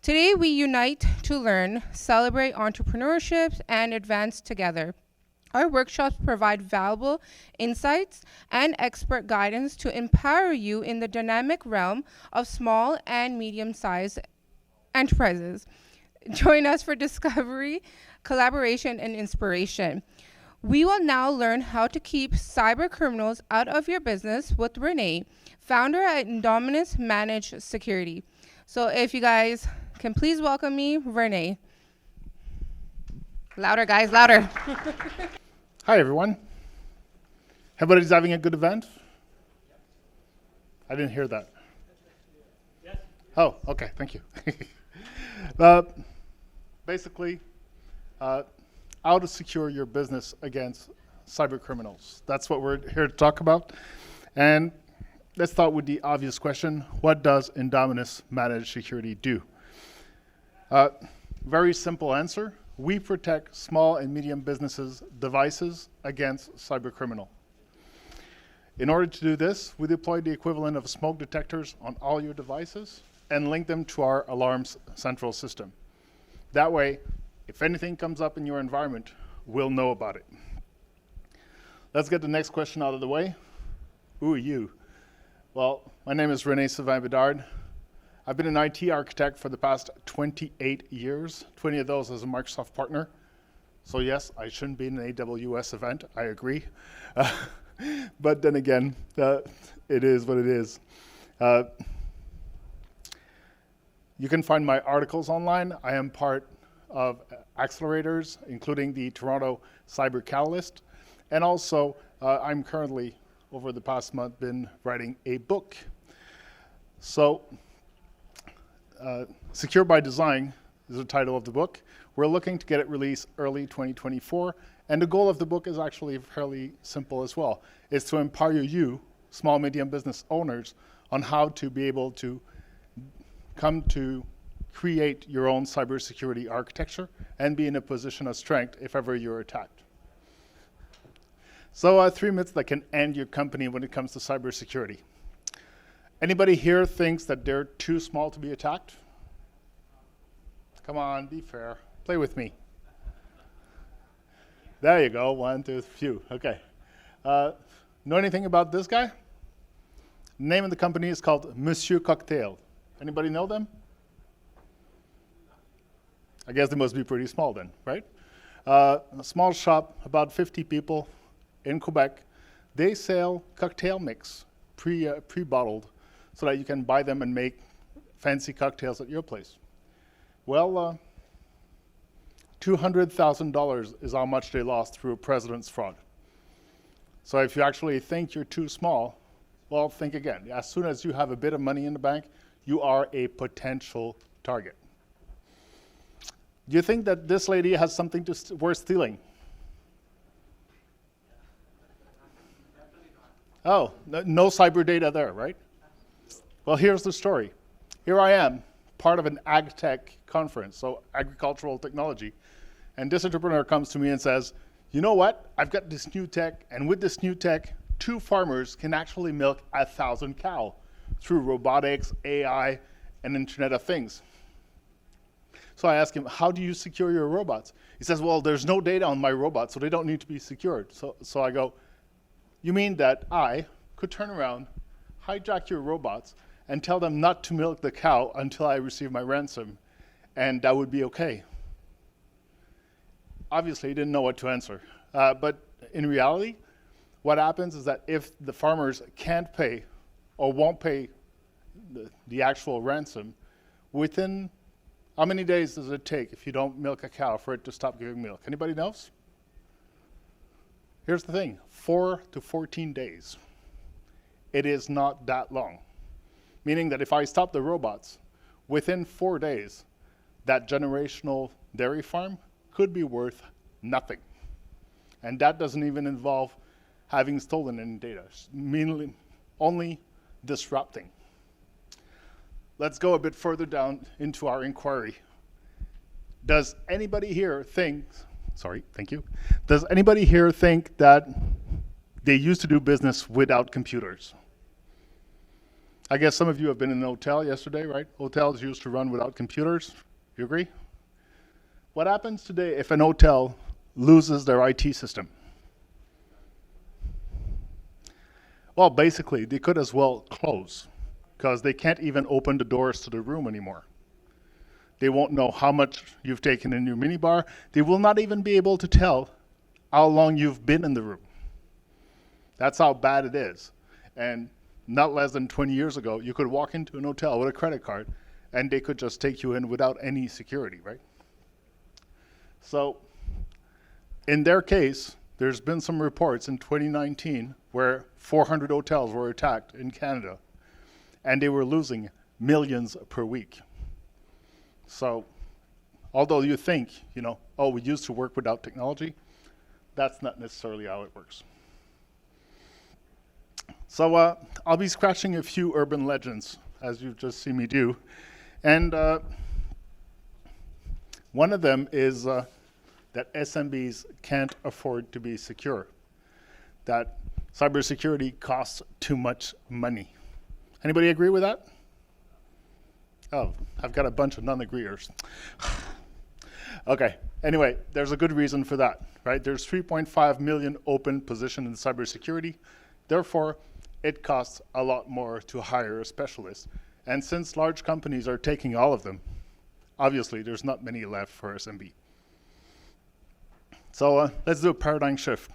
Today, we unite to learn, celebrate entrepreneurship, and advance together. Our workshops provide valuable insights and expert guidance to empower you in the dynamic realm of small and medium-sized enterprises. Join us for discovery, collaboration, and inspiration. We will now learn how to keep cyber criminals out of your business with Renee, founder at Indominus Managed Security. So if you guys can please welcome me, Renee. Louder, guys, louder. Hi, everyone. Everybody's having a good event? I didn't hear that. Yes. Oh, okay, thank you. Basically, how to secure your business against cyber criminals. That's what we're here to talk about. And let's start with the obvious question: what does Indominus Managed Security do? Very simple answer. We protect small and medium businesses' devices against cyber criminal. In order to do this, we deploy the equivalent of smoke detectors on all your devices and link them to our alarms central system. That way, if anything comes up in your environment, we'll know about it. Let's get the next question out of the way. Who are you? Well, my name is René-Sylvain Bédard. I've been an IT architect for the past 28 years, 20 of those as a Microsoft partner. So yes, I shouldn't be in an AWS event, I agree. But then again, it is what it is. You can find my articles online. I am part of accelerators, including the Toronto Cyber Catalyst. And also, I'm currently, over the past month, been writing a book. So, Secure by Design is the title of the book. We're looking to get it released early 2024. And the goal of the book is actually fairly simple as well. It's to empower you, small, medium business owners, on how to be able to come to create your own cybersecurity architecture and be in a position of strength if ever you're attacked. So 3 myths that can end your company when it comes to cybersecurity. Anybody here thinks that they're too small to be attacked? Come on, be fair. Play with me. There you go, 1, 2, phew, okay. Know anything about this guy? The name of the company is called Monsieur Cocktail. Anybody know them? I guess they must be pretty small then, right? A small shop, about 50 people in Quebec. They sell cocktail mix, pre-bottled, so that you can buy them and make fancy cocktails at your place. Well, $200,000 is how much they lost through a president's fraud. So if you actually think you're too small, well, think again. As soon as you have a bit of money in the bank, you are a potential target. Do you think that this lady has something worth stealing? Oh, no cyber data there, right? Well, here's the story. Here I am, part of an ag tech conference, so agricultural technology. And this entrepreneur comes to me and says, you know what? I've got this new tech, and with this new tech, 2 farmers can actually milk 1,000 cows through robotics, AI, and Internet of Things. So I ask him, how do you secure your robots? He says, well, there's no data on my robots, so they don't need to be secured. So I go, you mean that I could turn around, hijack your robots, and tell them not to milk the cow until I receive my ransom, and that would be okay? Obviously, he didn't know what to answer. But in reality, what happens is that if the farmers can't pay or won't pay the actual ransom, within how many days does it take if you don't milk a cow for it to stop giving milk? Anybody knows? Here's the thing, 4 to 14 days. It is not that long. Meaning that if I stop the robots, within 4 days, that generational dairy farm could be worth nothing. And that doesn't even involve having stolen any data, meaning only disrupting. Let's go a bit further down into our inquiry. Does anybody here think, does anybody here think that they used to do business without computers? I guess some of you have been in an hotel yesterday, right? Hotels used to run without computers. You agree? What happens today if an hotel loses their IT system? Well, basically, they could as well close because they can't even open the doors to the room anymore. They won't know how much you've taken in your minibar. They will not even be able to tell how long you've been in the room. That's how bad it is. And not less than 20 years ago, you could walk into an hotel with a credit card and they could just take you in without any security, right? So in their case, there's been some reports in 2019 where 400 hotels were attacked in Canada and they were losing millions per week. So although you think, oh, we used to work without technology, that's not necessarily how it works. So I'll be scratching a few urban legends, as you've just seen me do. And one of them is that SMBs can't afford to be secure, that cybersecurity costs too much money. Anybody agree with that? Oh, I've got a bunch of non-agreeers. Okay, anyway, there's a good reason for that, right? There's 3.5 million open positions in cybersecurity. Therefore, it costs a lot more to hire a specialist. And since large companies are taking all of them, obviously there's not many left for SMB. So let's do a paradigm shift.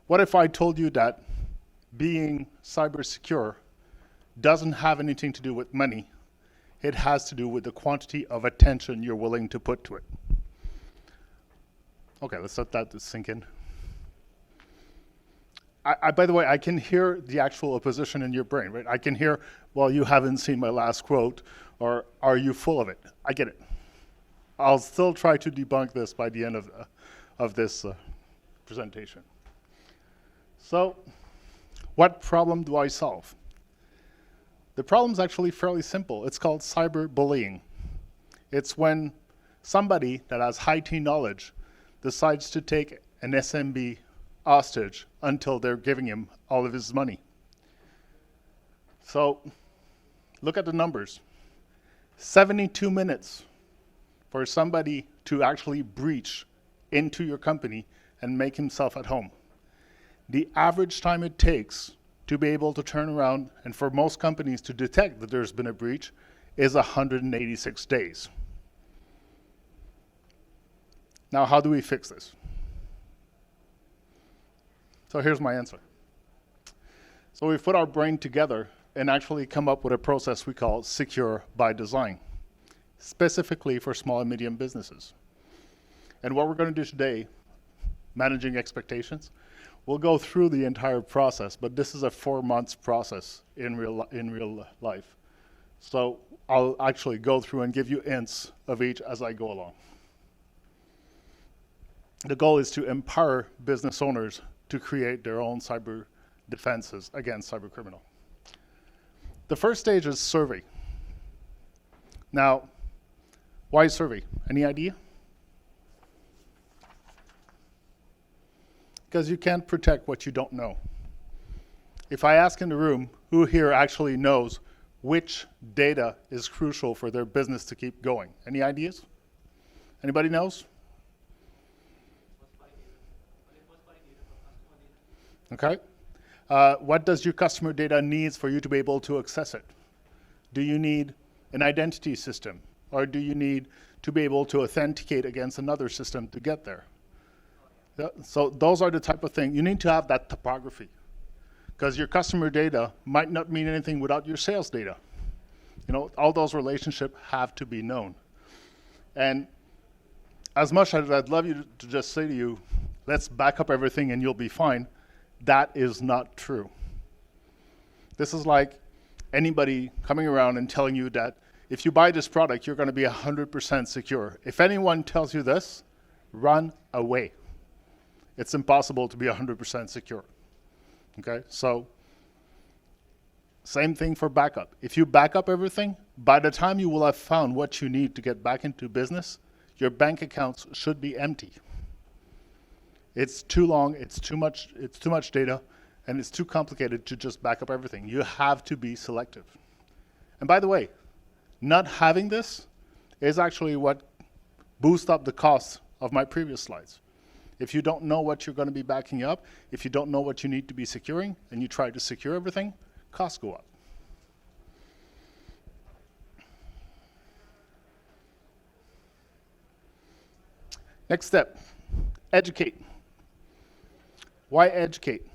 What if I told you that being cyber secure doesn't have anything to do with money? It has to do with the quantity of attention you're willing to put to it. Okay, let's let that sink in. By the way, I can hear the actual opposition in your brain, right? I can hear, well, you haven't seen my last quote, or are you full of it? I get it. I'll still try to debunk this by the end of this presentation. So, what problem do I solve? The problem's actually fairly simple. It's called cyberbullying. It's when somebody that has high teen knowledge decides to take an SMB hostage until they're giving him all of his money. So look at the numbers. 72 minutes for somebody to actually breach into your company and make himself at home. The average time it takes to be able to turn around and for most companies to detect that there's been a breach is 186 days. Now, how do we fix this? So here's my answer. So we've put our brain together and actually come up with a process we call secure by design, specifically for small and medium businesses. And what we're going to do today, managing expectations, we'll go through the entire process, but this is a 4 months process in real life. So I'll actually go through and give you hints of each as I go along. The goal is to empower business owners to create their own cyber defenses against cybercriminal. The first stage is survey. Now, why survey? Any idea? Because you can't protect what you don't know. If I ask in the room, who here actually knows which data is crucial for their business to keep going? Any ideas? Anybody knows? Okay. What does your customer data needs for you to be able to access it? Do you need an identity system? Or do you need to be able to authenticate against another system to get there? Yeah, so those are the type of thing. You need to have that topography. Because your customer data might not mean anything without your sales data. All those relationships have to be known. And as much as I'd love you to just say to you, let's back up everything and you'll be fine, that is not true. This is like anybody coming around and telling you that if you buy this product, you're going to be 100% secure. If anyone tells you this, run away. It's impossible to be 100% secure. Okay, so same thing for backup. If you back up everything, by the time you will have found what you need to get back into business, your bank accounts should be empty. It's too long, it's too much data, and it's too complicated to just back up everything. You have to be selective. And by the way, not having this is actually what boosts up the cost of my previous slides. If you don't know what you're going to be backing up, if you don't know what you need to be securing, and you try to secure everything, costs go up. Next step, educate. Why educate?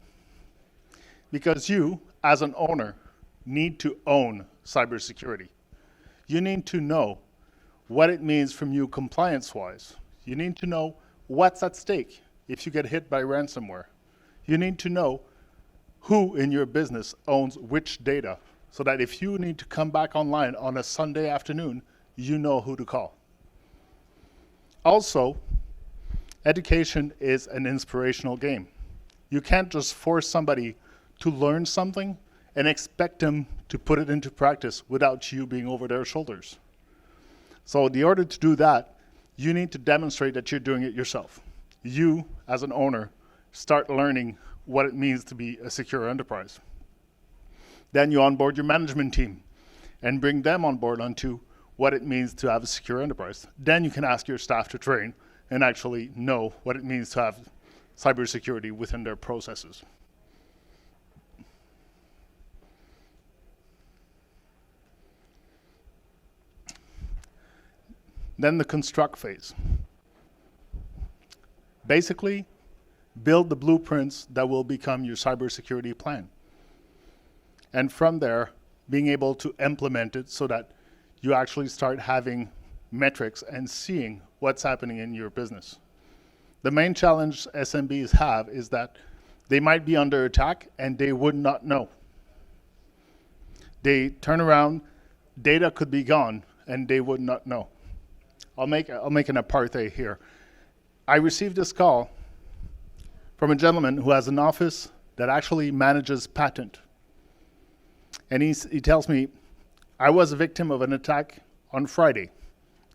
Because you, as an owner, need to own cybersecurity. You need to know what it means from you compliance-wise. You need to know what's at stake if you get hit by ransomware. You need to know who in your business owns which data, so that if you need to come back online on a Sunday afternoon, you know who to call. Also, education is an inspirational game. You can't just force somebody to learn something and expect them to put it into practice without you being over their shoulders. So in order to do that, you need to demonstrate that you're doing it yourself. You, as an owner, start learning what it means to be a secure enterprise. Then you onboard your management team and bring them on board onto what it means to have a secure enterprise. Then you can ask your staff to train and actually know what it means to have cybersecurity within their processes. Then the construct phase. Basically, build the blueprints that will become your cybersecurity plan. And from there, being able to implement it so that you actually start having metrics and seeing what's happening in your business. The main challenge SMBs have is that they might be under attack and they would not know. They turn around, data could be gone, and they would not know. I'll make an apartheid here. I received this call from a gentleman who has an office that actually manages patent. And he tells me, I was a victim of an attack on Friday.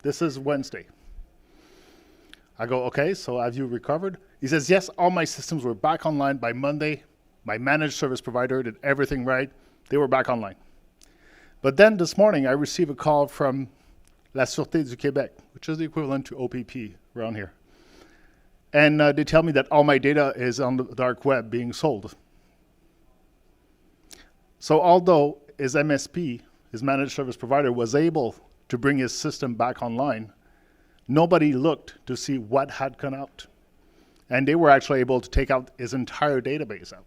This is Wednesday. I go, okay, so have you recovered? He says, yes, all my systems were back online by Monday. My managed service provider did everything right. They were back online. But then this morning, I received a call from La Sûreté du Québec, which is the equivalent to OPP around here. And they tell me that all my data is on the dark web being sold. So although his MSP, his managed service provider, was able to bring his system back online, nobody looked to see what had gone out. And they were actually able to take out his entire database out.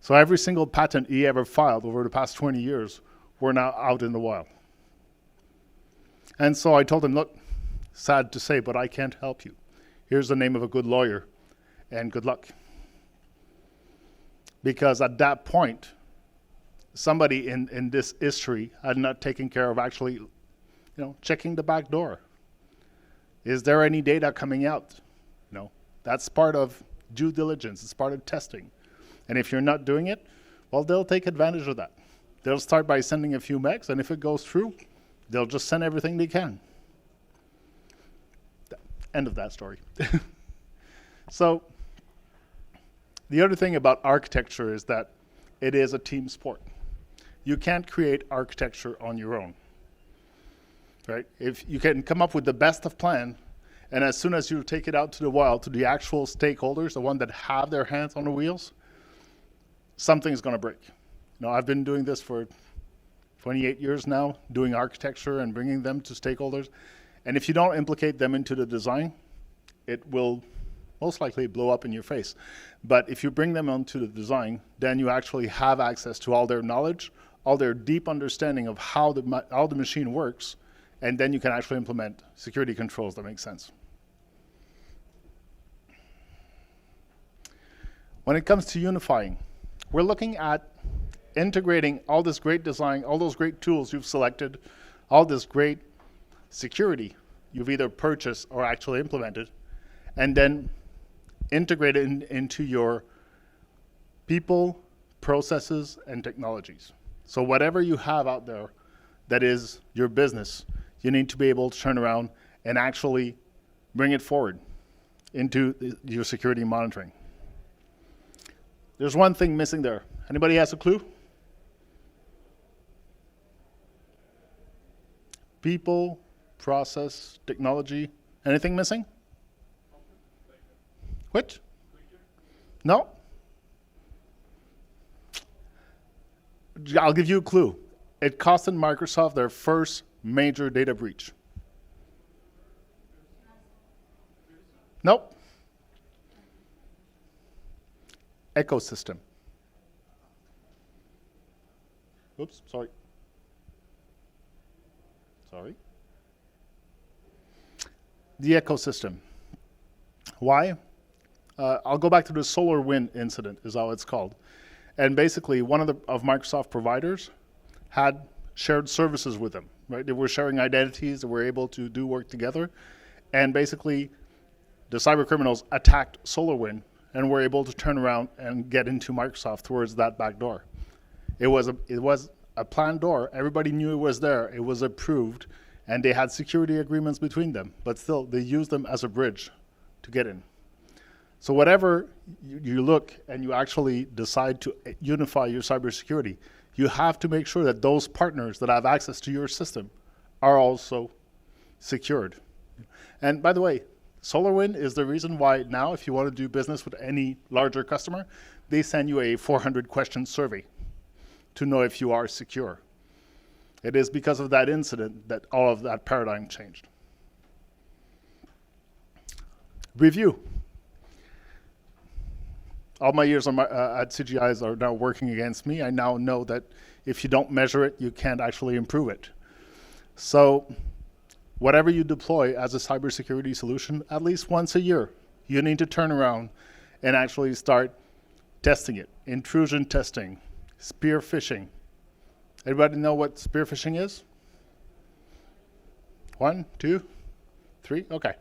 So every single patent he ever filed over the past 20 years were now out in the wild. And so I told him, look, sad to say, but I can't help you. Here's the name of a good lawyer, and good luck. Because at that point, somebody in this history had not taken care of actually, checking the back door. Is there any data coming out? That's part of due diligence. It's part of testing. And if you're not doing it, well, they'll take advantage of that. They'll start by sending a few megs, and if it goes through, they'll just send everything they can. End of that story. So the other thing about architecture is that it is a team sport. You can't create architecture on your own, right? If you can come up with the best of plan, and as soon as you take it out to the wild, to the actual stakeholders, the one that have their hands on the wheels, something's going to break. I've been doing this for 28 years now, doing architecture and bringing them to stakeholders. And if you don't implicate them into the design, it will most likely blow up in your face. But if you bring them onto the design, then you actually have access to all their knowledge, all their deep understanding of how the machine works, and then you can actually implement security controls that make sense. When it comes to unifying, we're looking at integrating all this great design, all those great tools you've selected, all this great security you've either purchased or actually implemented, and then integrate it into your people, processes, and technologies. So whatever you have out there that is your business, you need to be able to turn around and actually bring it forward into your security monitoring. there's one thing missing there. Anybody has a clue? People, process, technology. Anything missing? Which? No? I'll give you a clue. It costed Microsoft their first major data breach. Nope. Ecosystem. Oops, sorry. Sorry. The ecosystem. Why? I'll go back to the solar wind incident, is how it's called. And basically, one of Microsoft providers had shared services with them, right? They were sharing identities, they were able to do work together. And basically, the cybercriminals attacked SolarWind and were able to turn around and get into Microsoft towards that back door. It was a planned door. Everybody knew it was there. It was approved. And they had security agreements between them. But still, they used them as a bridge to get in. So whatever you look and you actually decide to unify your cybersecurity, you have to make sure that those partners that have access to your system are also secured. And by the way, SolarWind is the reason why now, if you want to do business with any larger customer, they send you a 400-question survey to know if you are secure. It is because of that incident that all of that paradigm changed. Review. All my years at CGIs are now working against me. I now know that if you don't measure it, you can't actually improve it. So whatever you deploy as a cybersecurity solution, at least once a year, you need to turn around and actually start testing it. Intrusion testing, spear phishing. Everybody know what spear phishing is? 1, 2, 3? Okay.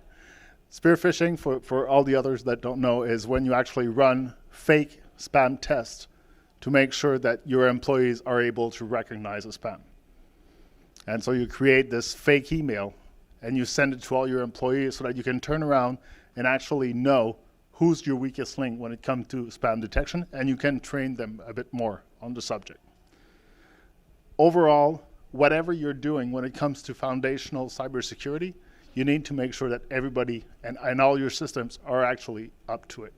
Spear phishing, for all the others that don't know, is when you actually run fake spam tests to make sure that your employees are able to recognize a spam. And so you create this fake email and you send it to all your employees so that you can turn around and actually know who's your weakest link when it comes to spam detection, and you can train them a bit more on the subject. Overall, whatever you're doing when it comes to foundational cybersecurity, you need to make sure that everybody and all your systems are actually up to it.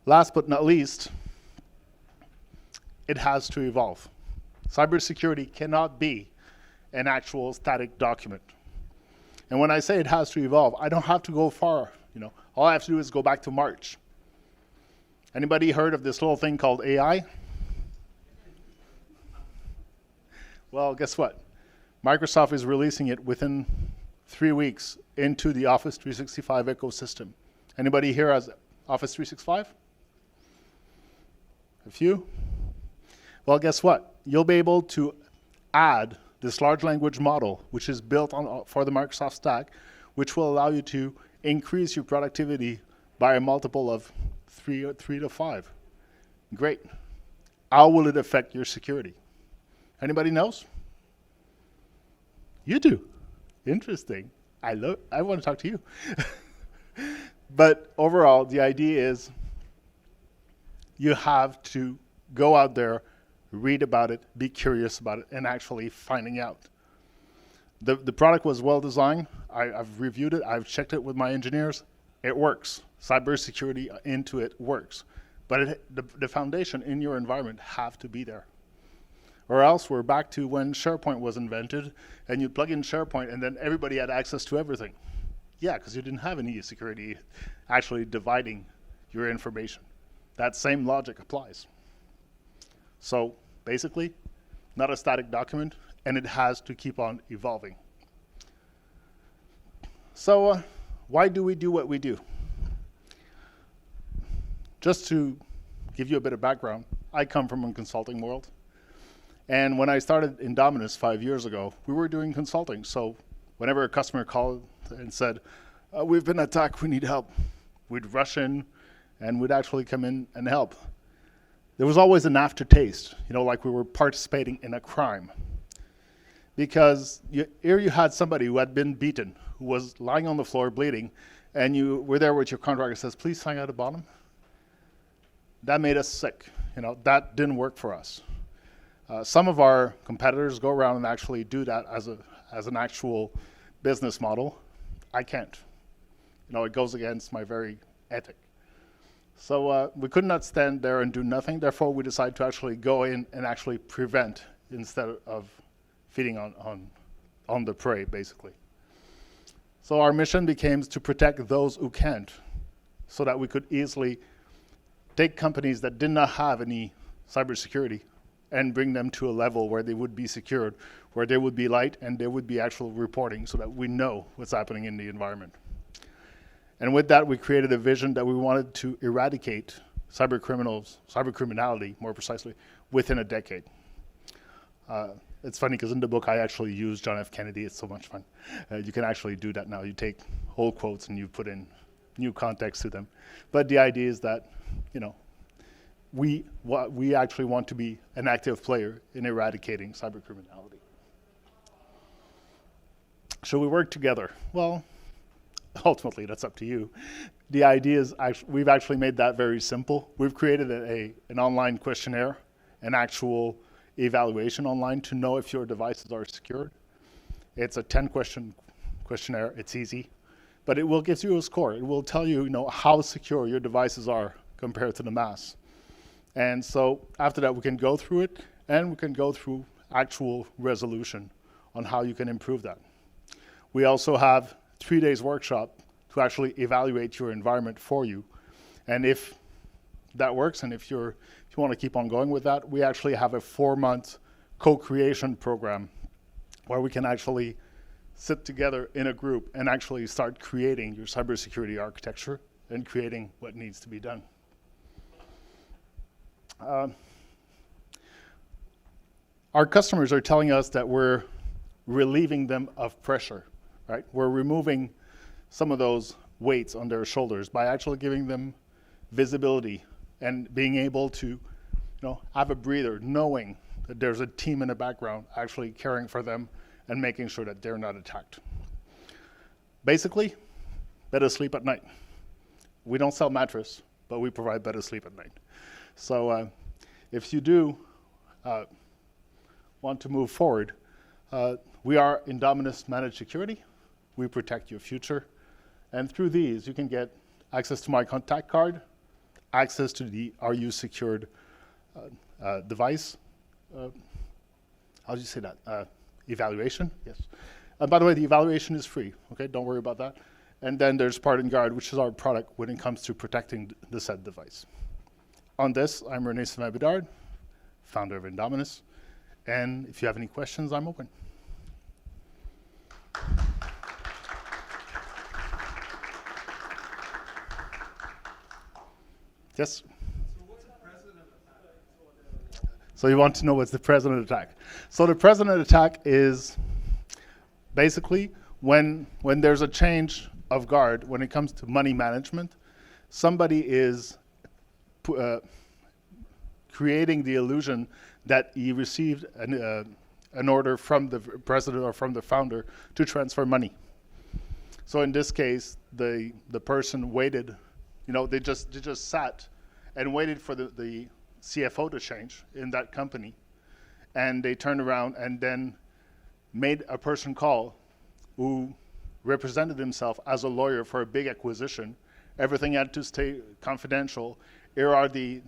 Last but not least, it has to evolve. Cybersecurity cannot be an actual static document. And when I say it has to evolve, I don't have to go far. All I have to do is go back to March. Anybody heard of this little thing called AI? Well, guess what? Microsoft is releasing it within 3 weeks into the Office 365 ecosystem. Anybody here has Office 365? A few? Well, guess what? You'll be able to add this large language model, which is built for the Microsoft stack, which will allow you to increase your productivity by a multiple of 3 to 5. Great. How will it affect your security? Anybody knows? You do. Interesting. I want to talk to you. But overall, the idea is you have to go out there, read about it, be curious about it, and actually finding out. The product was well designed. I've reviewed it. I've checked it with my engineers. It works. Cybersecurity into it works. But the foundation in your environment have to be there. Or else we're back to when SharePoint was invented, and you plug in SharePoint, and then everybody had access to everything. Yeah, because you didn't have any security actually dividing your information. That same logic applies. So basically, not a static document, and it has to keep on evolving. So why do we do what we do? Just to give you a bit of background, I come from a consulting world. And when I started Indominus 5 years ago, we were doing consulting. So whenever a customer called and said, we've been attacked, we need help, we'd rush in and we'd actually come in and help. There was always an aftertaste, like we were participating in a crime. Because here you had somebody who had been beaten, who was lying on the floor bleeding, and you were there with your contractor says, please sign at the bottom. that made us sick. That didn't work for us. Some of our competitors go around and actually do that as an actual business model. I can't. It goes against my very ethic. So we could not stand there and do nothing. Therefore, we decided to actually go in and actually prevent instead of feeding on the prey, basically. So our mission became to protect those who can't, so that we could easily take companies that did not have any cybersecurity and bring them to a level where they would be secured, where there would be light and there would be actual reporting so that we know what's happening in the environment. And with that, we created a vision that we wanted to eradicate cybercriminality, more precisely, within a decade. It's funny because in the book I actually use John F. Kennedy. It's so much fun. You can actually do that now. You take whole quotes and you put in new context to them. But the idea is that, we actually want to be an active player in eradicating cybercriminality. Should we work together? Well, ultimately, that's up to you. The idea is we've actually made that very simple. We've created an online questionnaire, an actual evaluation online to know if your devices are secured. It's a 10-question questionnaire. It's easy, but it will give you a score. It will tell you, how secure your devices are compared to the mass. And so after that, we can go through it, and we can go through actual resolution on how you can improve that. We also have 3 days workshop to actually evaluate your environment for you. And if that works, and if you want to keep on going with that, we actually have a 4-month co-creation program where we can actually sit together in a group and actually start creating your cybersecurity architecture and creating what needs to be done. Our customers are telling us that we're relieving them of pressure, right? We're removing some of those weights on their shoulders by actually giving them visibility and being able to, have a breather, knowing that there's a team in the background actually caring for them and making sure that they're not attacked. Basically, better sleep at night. We don't sell mattress, but we provide better sleep at night. So if you do want to move forward, we are Indominus Managed Security. We protect your future. And through these, you can get access to my contact card, access to the Are You Secured device. How do you say that? Evaluation, yes. By the way, the evaluation is free, okay? Don't worry about that. And then there's Pardon Guard, which is our product when it comes to protecting the said device. On this, I'm René-Sylvain Bédard, founder of Indominus. And if you have any questions, I'm open. Yes? So what's a president attack? So you want to know what's the president attack. So the president attack is basically when there's a change of guard, when it comes to money management, somebody is creating the illusion that he received an order from the president or from the founder to transfer money. So in this case, the person waited, they just sat and waited for the CFO to change in that company, and they turned around and then made a person call who represented himself as a lawyer for a big acquisition. Everything had to stay confidential. Here are the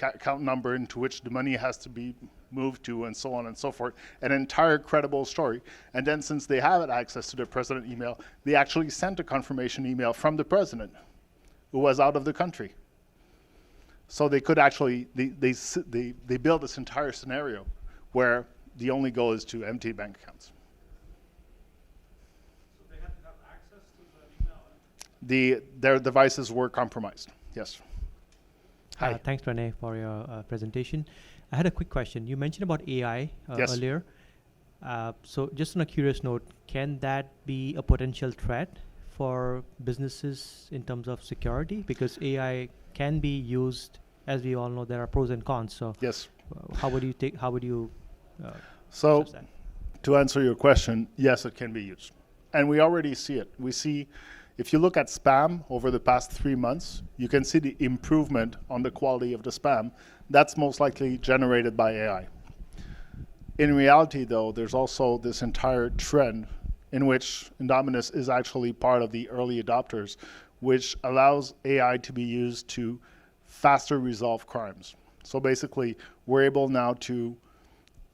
account number into which the money has to be moved to, and so on and so forth. An entire credible story. And then since they had access to the president email, they actually sent a confirmation email from the president who was out of the country. So they could actually, they built this entire scenario where the only goal is to empty bank accounts. So they had to have access to the email? Their devices were compromised, yes. Hi. Thanks, René, for your presentation. I had a quick question. You mentioned about AI Yes. earlier. So just on a curious note, can that be a potential threat for businesses in terms of security? Because AI can be used, as we all know, there are pros and cons. So Yes. how would you So assess that? to answer your question, yes, it can be used. And we already see it. We see If you look at spam over the past 3 months, you can see the improvement on the quality of the spam. That's most likely generated by AI. In reality, though, there's also this entire trend in which Indominus is actually part of the early adopters, which allows AI to be used to faster resolve crimes. So basically, we're able now to,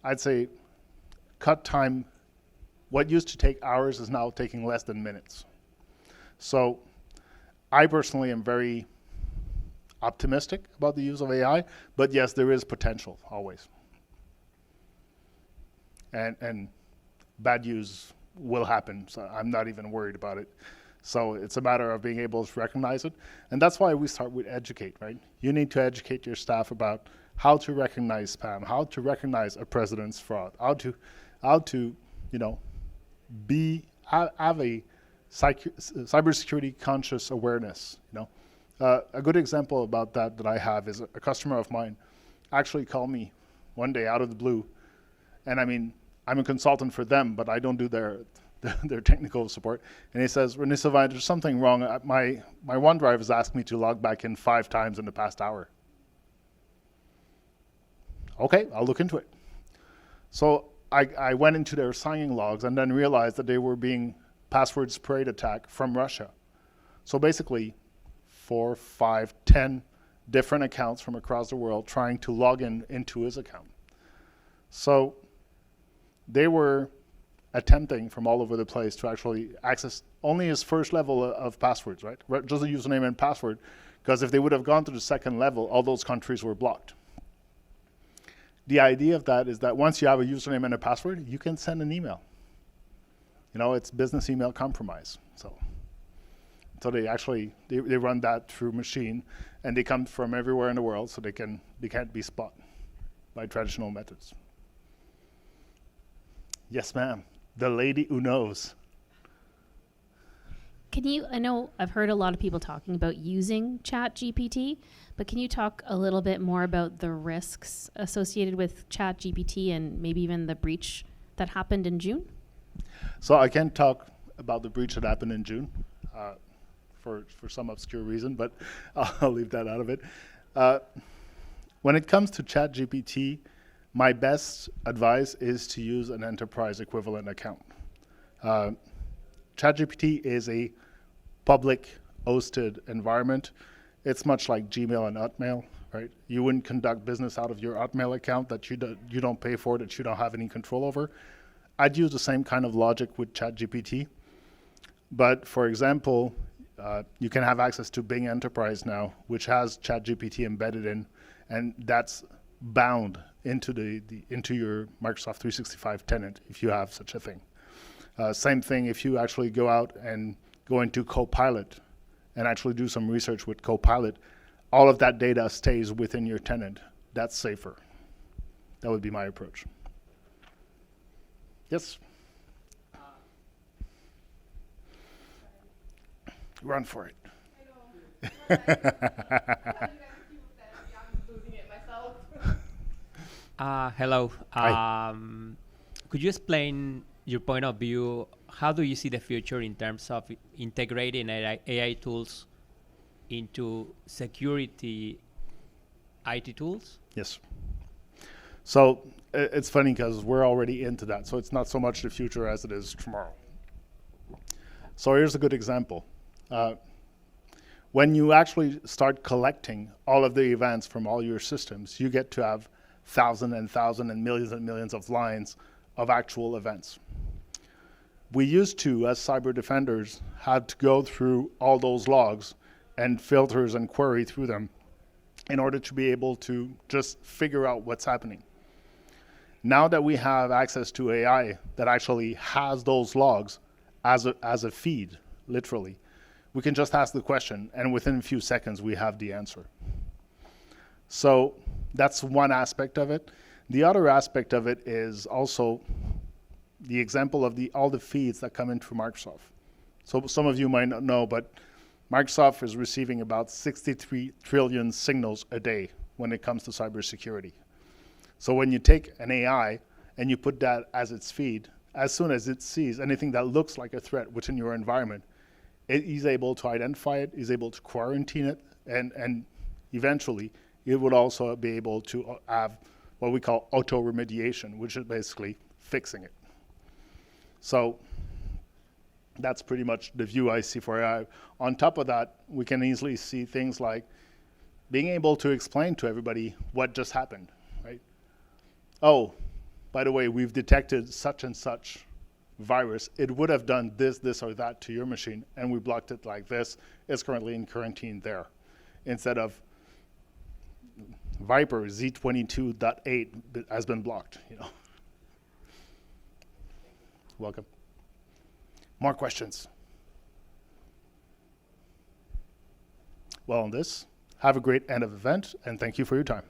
I'd say, cut time. What used to take hours is now taking less than minutes. So I personally am very optimistic about the use of AI, but yes, there is potential always. And bad use will happen, so I'm not even worried about it. So it's a matter of being able to recognize it. And that's why we start with educate, right? You need to educate your staff about how to recognize spam, how to recognize a president's fraud, how to have a cybersecurity conscious awareness, A good example about that I have is a customer of mine actually called me one day out of the blue. And I mean, I'm a consultant for them, but I don't do their technical support. And he says, René-Sylvain, there's something wrong. My OneDrive has asked me to log back in 5 times in the past hour. Okay, I'll look into it. So I went into their signing logs and then realized that they were being password sprayed attack from Russia. So basically 4, 5, 10 different accounts from across the world trying to log into his account. So they were attempting from all over the place to actually access only his first level of passwords, right? Just a username and password, because if they would have gone to the second level, all those countries were blocked. The idea of that is that once you have a username and a password, you can send an email. It's business email compromise. So they run that through machine, and they come from everywhere in the world, so they can't be spotted by traditional methods. Yes, ma'am. The lady who knows. I know I've heard a lot of people talking about using ChatGPT, but can you talk a little bit more about the risks associated with ChatGPT and maybe even the breach that happened in June? So I can't talk about the breach that happened in June for some obscure reason, but I'll leave that out of it. When it comes to ChatGPT, my best advice is to use an enterprise equivalent account. ChatGPT is a public hosted environment. It's much like Gmail and Hotmail, right? You wouldn't conduct business out of your Hotmail account that you don't pay for, that you don't have any control over. I'd use the same kind of logic with ChatGPT. But for example, you can have access to Bing Enterprise now, which has ChatGPT embedded in, and that's bound into into your Microsoft 365 tenant if you have such a thing. Same thing if you actually go out and go into Copilot and actually do some research with Copilot, all of that data stays within your tenant. That's safer. That would be my approach. Yes? Run for it. I know. Hello. Hi. Could you explain your point of view? How do you see the future in terms of integrating AI tools into security IT tools? Yes. So it's funny because we're already into that. So it's not so much the future as it is tomorrow. So here's a good example. When you actually start collecting all of the events from all your systems, you get to have thousands and millions of lines of actual events. We used to, as cyber defenders, had to go through all those logs and filters and query through them in order to be able to just figure out what's happening. Now that we have access to AI that actually has those logs as a feed, literally, we can just ask the question, and within a few seconds, we have the answer. So that's one aspect of it. The other aspect of it is also the example of all the feeds that come in through Microsoft. So some of you might not know, but Microsoft is receiving about 63 trillion signals a day when it comes to cybersecurity. So when you take an AI and you put that as its feed, as soon as it sees anything that looks like a threat within your environment, He's able to identify it, he's able to quarantine it, and eventually it would also be able to have what we call auto-remediation, which is basically fixing it. So that's pretty much the view I see for AI. On top of that, we can easily see things like being able to explain to everybody what just happened, right? Oh, by the way, we've detected such and such virus. It would have done this, this, or that to your machine, and we blocked it like this. It's currently in quarantine there. Instead of Viper Z22.8 has been blocked, you know. Welcome. More questions? Well, on this, have a great end of event, and thank you for your time.